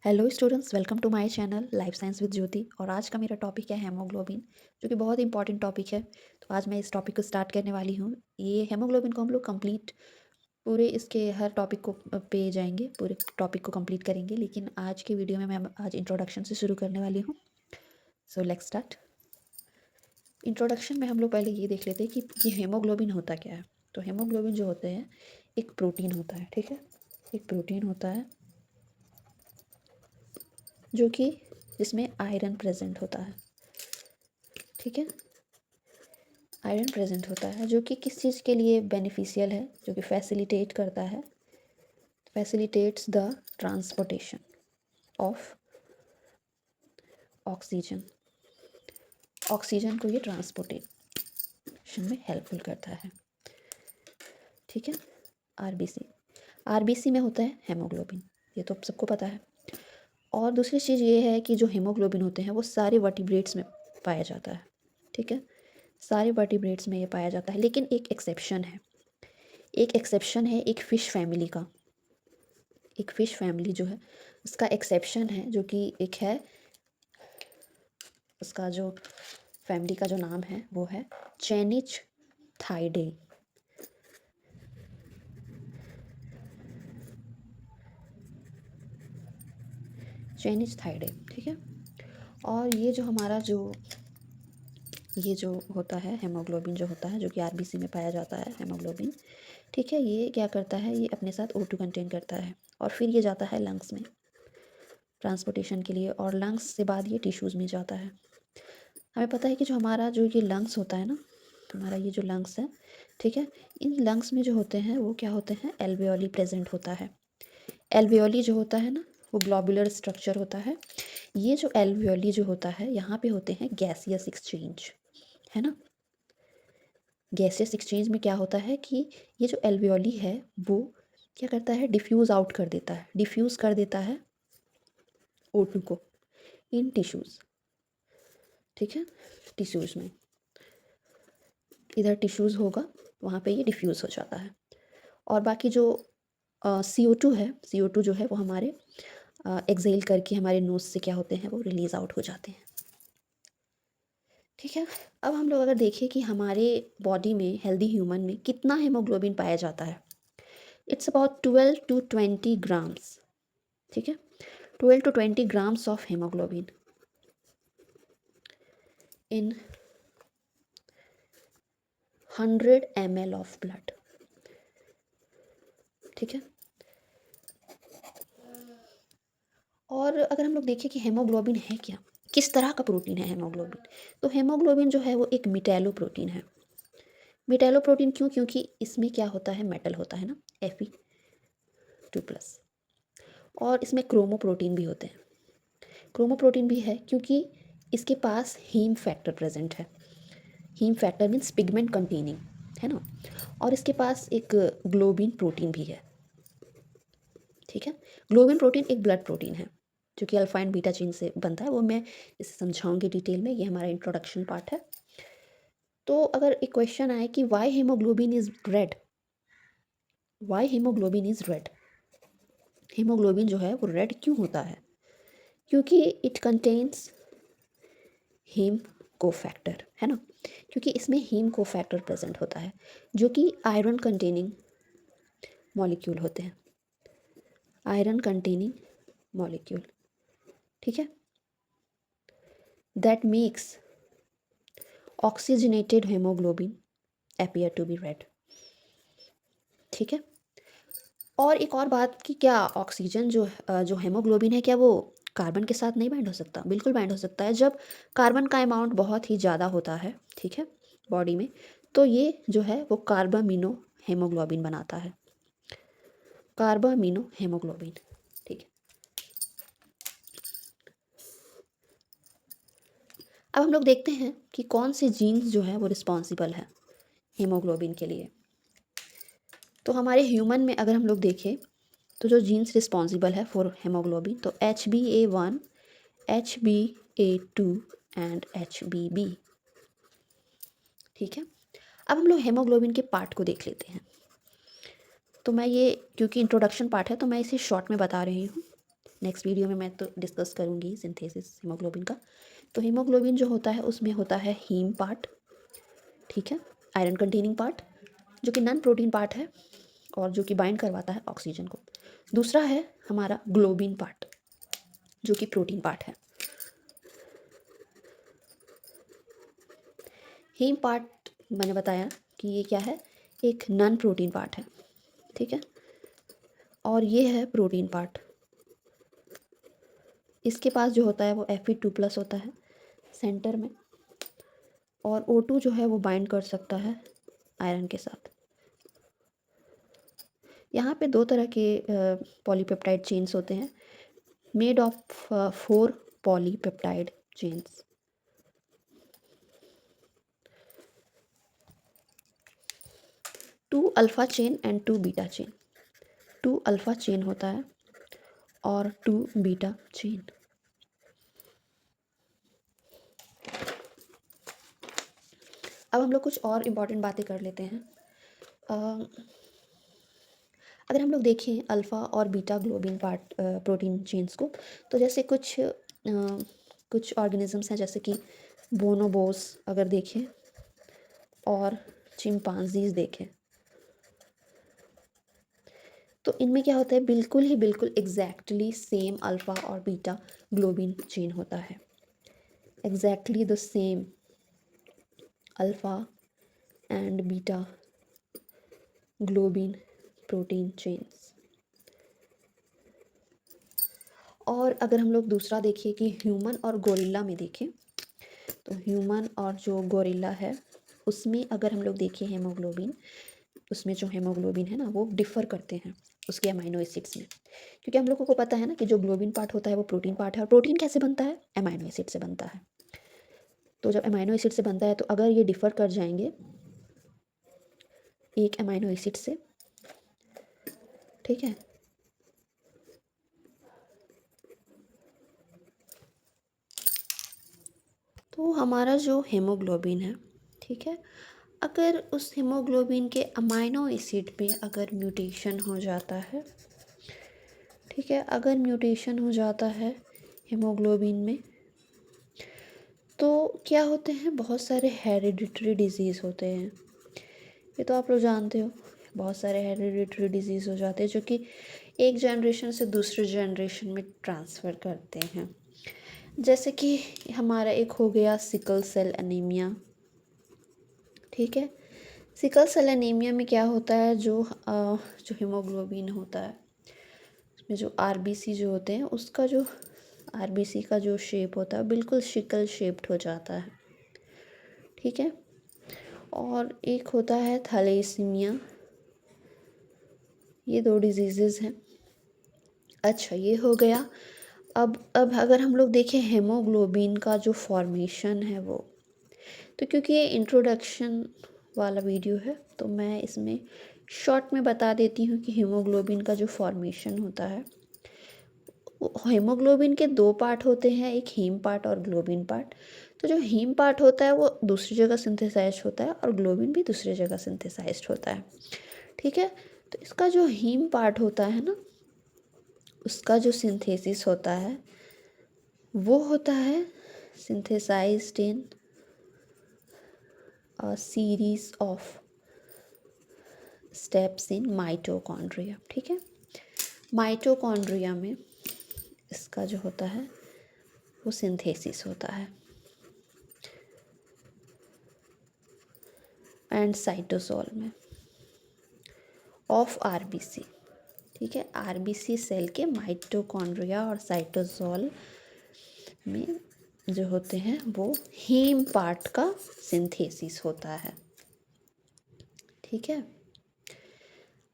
Hello students, welcome to my channel life science with Jyoti. और आज का मेरा टॉपिक है हेमोग्लोबिन, जो कि बहुत इंपॉर्टेंट टॉपिक है। तो आज मैं इस टॉपिक को स्टार्ट करने वाली हूँ। ये हेमोग्लोबिन को हम लोग कंप्लीट पूरे इसके हर टॉपिक को पे जाएंगे, पूरे टॉपिक को कंप्लीट करेंगे। लेकिन आज की वीडियो में मैं आज इंट्रोडक्शन से शुरू करने वाली हूँ। So let's start. इंट्रोडक्शन में हम लोग पहले ये देख लेते हैं कि हेमोग्लोबिन होता क्या है। तो हेमोग्लोबिन जो होते हैं एक प्रोटीन होता है, ठीक है। एक प्रोटीन होता है जो कि जिसमें आयरन प्रेजेंट होता है, ठीक है। आयरन प्रेजेंट होता है जो कि किस चीज़ के लिए बेनिफिशियल है, जो कि फैसिलिटेट करता है, facilitates the transportation of oxygen. Oxygen को ये ट्रांसपोर्टेशन में हेल्पफुल करता है, ठीक है। आरबीसी, आरबीसी में होता है हेमोग्लोबिन, ये तो सबको पता है। और दूसरी चीज़ ये है कि जो हेमोग्लोबिन होते हैं वो सारे वर्टिब्रेट्स में पाया जाता है, ठीक है। सारे वर्टिब्रेट्स में ये पाया जाता है, लेकिन एक एक्सेप्शन है। एक एक्सेप्शन है एक फ़िश फैमिली का। एक फ़िश फैमिली जो है उसका एक्सेप्शन है, जो कि एक है, उसका जो फैमिली का जो नाम है वो है चैनिच थाइडे। चैनिच थाइडे, ठीक है। और ये जो हमारा ये जो होता है हेमोग्लोबिन जो होता है, जो कि आरबीसी में पाया जाता है हेमोग्लोबिन, ठीक है। ये क्या करता है, ये अपने साथ O2 कंटेन करता है और फिर ये जाता है लंग्स में ट्रांसपोर्टेशन के लिए, और लंग्स से बाद ये टिश्यूज़ में जाता है। हमें पता है कि जो हमारा जो ये लंग्स होता है ना, हमारा ये जो लंग्स है, ठीक है, इन लंग्स में जो होते हैं वो क्या होते हैं, एल्वेओली प्रेजेंट होता है। एल्वेओली जो होता है ना वो ग्लोबुलर स्ट्रक्चर होता है। ये जो एल्वेओली जो होता है यहाँ पे होते हैं गैसियस एक्सचेंज, है ना। गैसियस एक्सचेंज में क्या होता है कि ये जो एल्वेओली है वो क्या करता है, डिफ्यूज़ आउट कर देता है, डिफ्यूज़ कर देता है O2 को इन टिश्यूज़, ठीक है। टिश्यूज़ में इधर टिश्यूज़ होगा, वहाँ पे ये डिफ्यूज़ हो जाता है। और बाकी जो CO2 है, CO2 जो है वो हमारे एक्सेल करके हमारे नोज़ से क्या होते हैं, वो रिलीज़ आउट हो जाते हैं, ठीक है। अब हम लोग अगर देखें कि हमारे बॉडी में, हेल्दी ह्यूमन में कितना हेमोग्लोबिन पाया जाता है, इट्स अबाउट 12 to 20 ग्राम्स, ठीक है। 12 to 20 grams of haemoglobin in 100 ml of blood, ठीक है। और अगर हम लोग देखें कि हेमोग्लोबिन है क्या, किस तरह का प्रोटीन है हेमोग्लोबिन, तो हेमोग्लोबिन जो है वो एक मिटैलो प्रोटीन है। मिटैलो प्रोटीन क्यों, क्योंकि इसमें क्या होता है, मेटल होता है ना, Fe2+। और इसमें क्रोमोप्रोटीन भी होते हैं। क्रोमोप्रोटीन भी है क्योंकि इसके पास हीम फैक्टर प्रेजेंट है। Haem factor means pigment containing, है ना। और इसके पास एक ग्लोबिन प्रोटीन भी है, ठीक है। ग्लोबिन प्रोटीन एक ब्लड प्रोटीन है जो कि अल्फा एंड बीटा चेन से बनता है, वो मैं इसे समझाऊंगी डिटेल में, ये हमारा इंट्रोडक्शन पार्ट है। तो अगर एक क्वेश्चन आए कि why haemoglobin is red, why haemoglobin is red, haemoglobin जो है वो रेड क्यों होता है, क्योंकि इट कंटेन्स हीम कोफैक्टर, है ना। क्योंकि इसमें हीम कोफैक्टर प्रेजेंट होता है जो कि आयरन कंटेनिंग मॉलिक्यूल होते हैं, आयरन कंटेनिंग मॉलिक्यूल, ठीक है। That makes oxygenated haemoglobin appear to be red, ठीक है। और एक और बात कि क्या ऑक्सीजन जो हेमोग्लोबिन है, क्या वो कार्बन के साथ नहीं बाइंड हो सकता, बिल्कुल बाइंड हो सकता है। जब कार्बन का अमाउंट बहुत ही ज़्यादा होता है, ठीक है, बॉडी में, तो ये जो है वो कार्बामिनो हेमोग्लोबिन बनाता है, कार्बामिनो हेमोग्लोबिन, ठीक है। अब हम लोग देखते हैं कि कौन से जीन्स जो है वो रिस्पॉन्सिबल है हीमोग्लोबिन के लिए। तो हमारे ह्यूमन में अगर हम लोग देखें तो जो जीन्स रिस्पॉन्सिबल है फॉर हेमोग्लोबिन, तो HbA1, HbA2 एंड HbB, ठीक है। अब हम लोग हेमोग्लोबिन के पार्ट को देख लेते हैं। तो मैं ये, क्योंकि इंट्रोडक्शन पार्ट है तो मैं इसे शॉर्ट में बता रही हूँ। नेक्स्ट वीडियो में मैं तो डिस्कस करूँगी सिंथेसिस हीमोग्लोबिन का। तो हीमोग्लोबिन जो होता है उसमें होता है हीम पार्ट, ठीक है, आयरन कंटेनिंग पार्ट जो कि नॉन प्रोटीन पार्ट है और जो कि बाइंड करवाता है ऑक्सीजन को। दूसरा है हमारा ग्लोबिन पार्ट जो कि प्रोटीन पार्ट है। हीम पार्ट मैंने बताया कि ये क्या है, एक नॉन प्रोटीन पार्ट है, ठीक है, और ये है प्रोटीन पार्ट। इसके पास जो होता है वो Fe2+ होता है सेंटर में, और O2 जो है वो बाइंड कर सकता है आयरन के साथ। यहाँ पे दो तरह के पॉलीपेप्टाइड चेन्स होते हैं, made of 4 polypeptide chains. Two alpha chain and 2 beta chain. 2 alpha chain होता है और 2 बीटा चेन। अब हम लोग कुछ और इम्पॉर्टेंट बातें कर लेते हैं। अगर हम लोग देखें अल्फ़ा और beta globin part protein chains को, तो जैसे कुछ ऑर्गेनिजम्स हैं जैसे कि बोनोबोस अगर देखें और चिंपांजीज देखें, तो इनमें क्या होता है, बिल्कुल एग्जैक्टली सेम अल्फ़ा और बीटा ग्लोबिन चेन होता है, exactly the same alpha and beta globin protein chains. और अगर हम लोग दूसरा देखें कि ह्यूमन और गोरिल्ला में देखें, तो ह्यूमन और जो गोरिल्ला है उसमें अगर हम लोग देखें हीमोग्लोबिन, उसमें जो हीमोग्लोबिन है ना वो डिफ़र करते हैं उसके अमाइनो एसिड्स में, क्योंकि हम लोगों को पता है ना कि जो ग्लोबिन पार्ट होता है वो प्रोटीन पार्ट है, और प्रोटीन कैसे बनता है, अमाइनो एसिड से बनता है। तो जब अमाइनो एसिड से बनता है तो अगर ये डिफ़र कर जाएंगे एक अमाइनो एसिड से, ठीक है, तो हमारा जो हीमोग्लोबिन है, ठीक है, अगर उस हीमोग्लोबिन के अमाइनो एसिड में अगर म्यूटेशन हो जाता है, ठीक है, अगर म्यूटेशन हो जाता है हीमोग्लोबिन में, तो क्या होते हैं, बहुत सारे हेरिडिटरी डिजीज़ होते हैं। ये तो आप लोग जानते हो, बहुत सारे हेरिडिटरी डिजीज़ हो जाते हैं जो कि एक जनरेशन से दूसरे जनरेशन में ट्रांसफ़र करते हैं। जैसे कि हमारा एक हो गया सिकल सेल एनीमिया, ठीक है। सिकल सेल एनीमिया में क्या होता है, जो हीमोग्लोबिन होता है उसमें जो आरबीसी जो होते हैं, उसका जो आरबीसी का जो शेप होता है बिल्कुल सिकल शेप्ड हो जाता है, ठीक है। और एक होता है थैलेसीमिया, ये 2 डिजीज़ेज़ हैं। अच्छा, ये हो गया। अब अगर हम लोग देखें हेमोग्लोबिन का जो फॉर्मेशन है वो, तो क्योंकि ये इंट्रोडक्शन वाला वीडियो है तो मैं इसमें शॉर्ट में बता देती हूँ कि हीमोग्लोबिन का जो फॉर्मेशन होता है, हीमोग्लोबिन के 2 पार्ट होते हैं, एक हीम पार्ट और ग्लोबिन पार्ट। तो जो हीम पार्ट होता है वो दूसरी जगह सिंथेसाइज्ड होता है और ग्लोबिन भी दूसरी जगह सिंथेसाइज्ड होता है, ठीक है। तो इसका जो हीम पार्ट होता है ना, उसका जो सिंथेसिस होता है वो होता है synthesised in a series of steps in mitochondria, ठीक है। माइटोकॉन्ड्रिया में इसका जो होता है वो सिंथेसिस होता है, एंड साइटोसोल में ऑफ आरबीसी, ठीक है। आरबीसी सेल के माइटोकॉन्ड्रिया और साइटोसोल में जो होते हैं वो हीम पार्ट का सिंथेसिस होता है, ठीक है।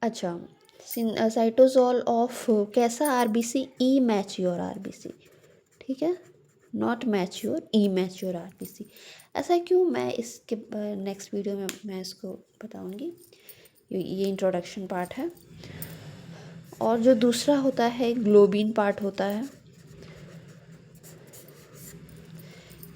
अच्छा, साइटोसोल ऑफ कैसा आरबीसी, ई मैच्योर आरबीसी, ठीक है, not mature, E mature RBC. ऐसा क्यों, मैं इसके नेक्स्ट वीडियो में मैं इसको बताऊंगी। ये इंट्रोडक्शन पार्ट है। और जो दूसरा होता है ग्लोबिन पार्ट होता है,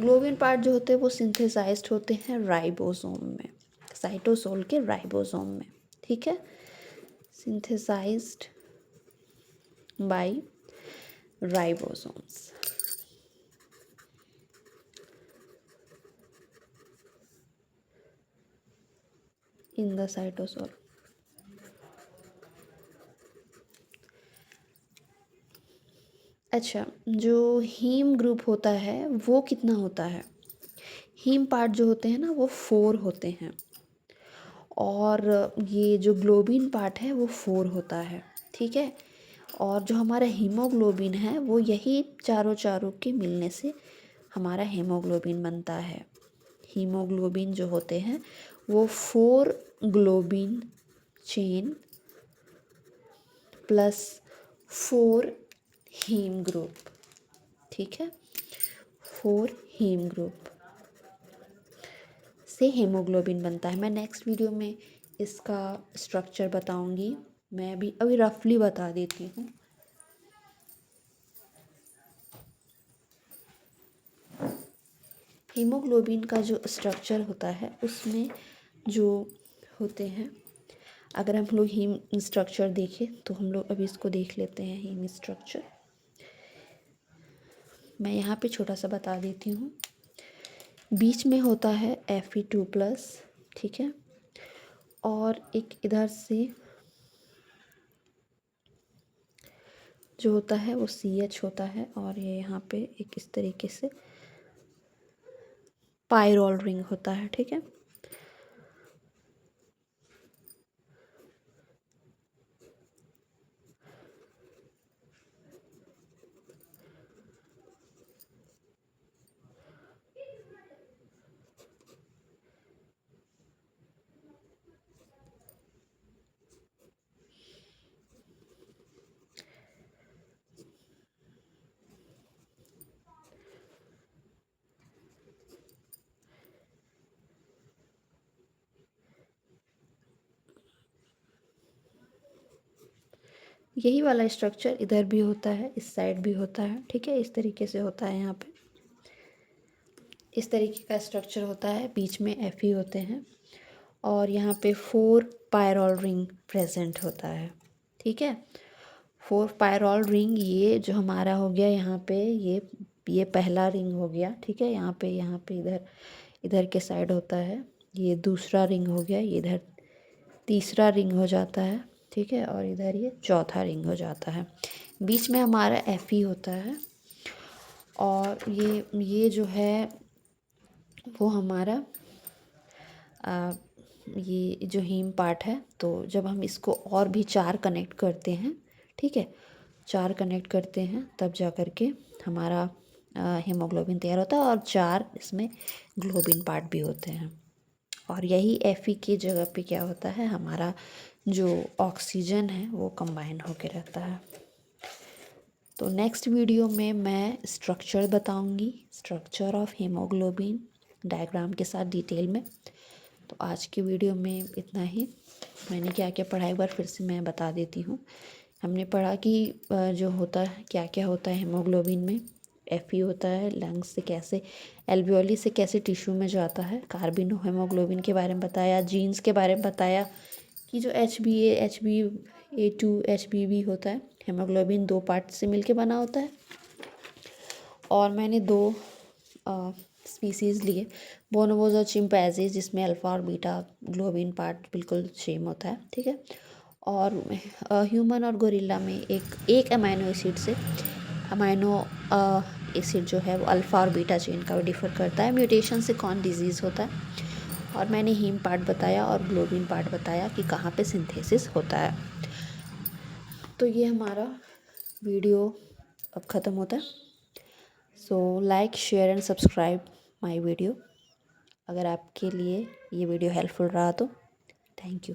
ग्लोबिन पार्ट जो होते हैं वो सिंथेसाइज्ड होते हैं राइबोसोम में, साइटोसोल के राइबोसोम में, ठीक है, synthesised by ribosomes. In the cytosol. अच्छा, जो हीम ग्रुप होता है वो कितना होता है? हीम पार्ट जो होते हैं ना वो 4 होते हैं, और ये जो ग्लोबिन पार्ट है वो 4 होता है, ठीक है। और जो हमारा हीमोग्लोबिन है वो यही चारों चारों के मिलने से हमारा हीमोग्लोबिन बनता है। हीमोग्लोबिन जो होते हैं वो 4 globin chain plus 4 haem group, ठीक है। 4 हीम ग्रुप से हीमोग्लोबिन बनता है। मैं नेक्स्ट वीडियो में इसका स्ट्रक्चर बताऊंगी। मैं अभी रफली बता देती हूँ। हीमोग्लोबिन का जो स्ट्रक्चर होता है उसमें जो होते हैं, अगर हम लोग हीम स्ट्रक्चर देखें तो हम लोग अभी इसको देख लेते हैं। हीम स्ट्रक्चर मैं यहाँ पे छोटा सा बता देती हूँ। बीच में होता है Fe2+, ठीक है, और एक इधर से जो होता है वो CH होता है, और ये यहाँ पे एक इस तरीके से पायरोल रिंग होता है, ठीक है। यही वाला स्ट्रक्चर इधर भी होता है, इस साइड भी होता है, ठीक है। इस तरीके से होता है, यहाँ पे इस तरीके का स्ट्रक्चर होता है। बीच में Fe होते हैं और यहाँ पे 4 पायरोल रिंग प्रेजेंट होता है, ठीक है। 4 पायरोल रिंग, ये जो हमारा हो गया यहाँ पे, ये पहला रिंग हो गया, ठीक है। यहाँ पे इधर इधर के साइड होता है, ये दूसरा रिंग हो गया, ये इधर तीसरा रिंग हो जाता है, ठीक है, और इधर ये चौथा रिंग हो जाता है। बीच में हमारा Fe होता है, और ये जो है वो हमारा ये जो हीम पार्ट है। तो जब हम इसको और भी 4 कनेक्ट करते हैं, ठीक है, 4 कनेक्ट करते हैं तब जा कर के हमारा हीमोग्लोबिन तैयार होता है, और 4 इसमें ग्लोबिन पार्ट भी होते हैं। और यही Fe की जगह पे क्या होता है, हमारा जो ऑक्सीजन है वो कंबाइन होके रहता है। तो नेक्स्ट वीडियो में मैं स्ट्रक्चर बताऊंगी, स्ट्रक्चर ऑफ हीमोग्लोबिन डायग्राम के साथ डिटेल में। तो आज की वीडियो में इतना ही। मैंने क्या क्या पढ़ा एक बार फिर से मैं बता देती हूँ। हमने पढ़ा कि जो होता है क्या क्या होता है हीमोग्लोबिन में। Fe होता है लंग्स से कैसे, एल्वियोली से कैसे टिश्यू में जाता है। कार्बिनो हीमोग्लोबिन के बारे में बताया, जीन्स के बारे में बताया कि जो HbA HbA2 HbB होता है, हीमोग्लोबिन 2 पार्ट से मिलके बना होता है। और मैंने 2 स्पीसीज़ लिए, बोनोबोज और चिंपैंजीज, जिसमें अल्फ़ा और बीटा ग्लोबिन पार्ट बिल्कुल सेम होता है, ठीक है। और ह्यूमन और गोरिल्ला में एक अमाइनो एसिड से अमाइनो एसिड जो है वो अल्फ़ा और बीटा चेन का डिफ़र करता है। म्यूटेशन से कौन डिजीज़ होता है। और मैंने हीम पार्ट बताया और ग्लोबिन पार्ट बताया कि कहाँ पे सिंथेसिस होता है। तो ये हमारा वीडियो अब ख़त्म होता है। So like share and subscribe my video. अगर आपके लिए ये वीडियो हेल्पफुल रहा तो थैंक यू।